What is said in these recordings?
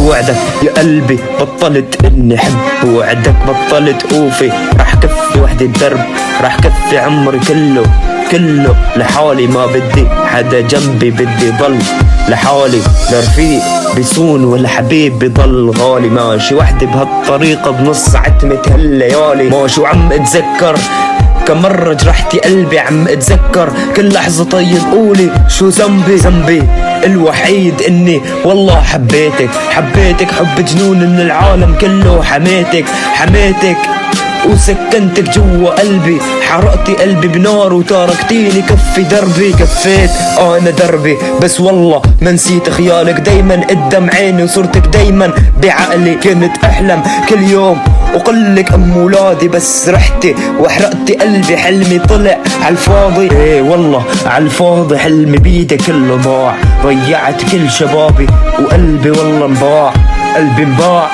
وعدك يا قلبي بطلت اني حب، وعدك بطلت اوفي، راح كفي وحدي الدرب، راح كفي عمري كله لحالي، ما بدي حدا جنبي، بدي ضل لحالي، لرفيق بيصون والحبيب بضل غالي، ماشي وحدي بهالطريقة بنص عتمة هالليالي، ماشي وعم اتذكر كم مرة جرحتي قلبي، عم اتذكر كل لحظة. طيب قولي شو ذنبي الوحيد اني والله حبيتك حب جنون من العالم كله، حميتك وسكنتك جوا قلبي، حرقتي قلبي بنار وتاركتيني كفي دربي، كفيت انا دربي، بس والله ما نسيت خيالك دايما قدام عيني، وصورتك دايما بعقلي، كنت احلم كل يوم وقلك ام ولادي، بس رحتي وحرقتي قلبي، حلمي طلع عالفاضي، ايه والله عالفاضي، حلمي بيدك كله ضاع، ضيعت كل شبابي وقلبي والله انباع، قلبي انباع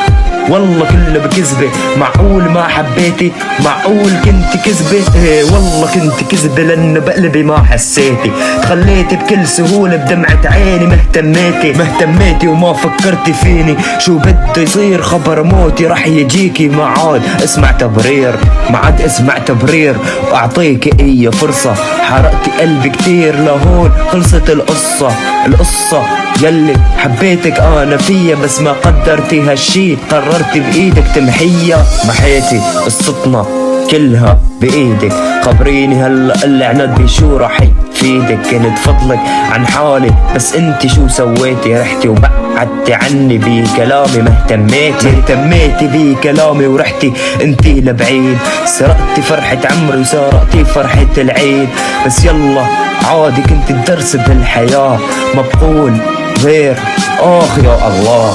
والله كله بكذبة، معقول ما حبيتي، معقول كنت كذبة، ايه والله كنت كذبة، لانه بقلبي ما حسيتي، تخليتي بكل سهولة بدمعة عيني، مهتميتي وما فكرتي فيني، شو بده يصير خبر موتي رح يجيكي، ما عاد اسمع تبرير، واعطيكي اي فرصة، حرقتي قلبي كتير لهون خلصت القصة يلي حبيتك انا فيا، بس ما قدرتي هالشي، قررتي بايدك تمحيها، محيتي قصتنا كلها بايدك، خبريني هلا العناد بشو رح يفيدك، كنت فضلك عن حالي، بس انت شو سويتي، رحتي وبعدتي عني بكلامي، ما اهتميتي بكلامي، ورحتي انتي لبعيد، سرقتي فرحة عمري وسرقتي فرحة العيد، بس يلا عادي كنت الدرس بالحياة، ما بقول غير آخ يا الله.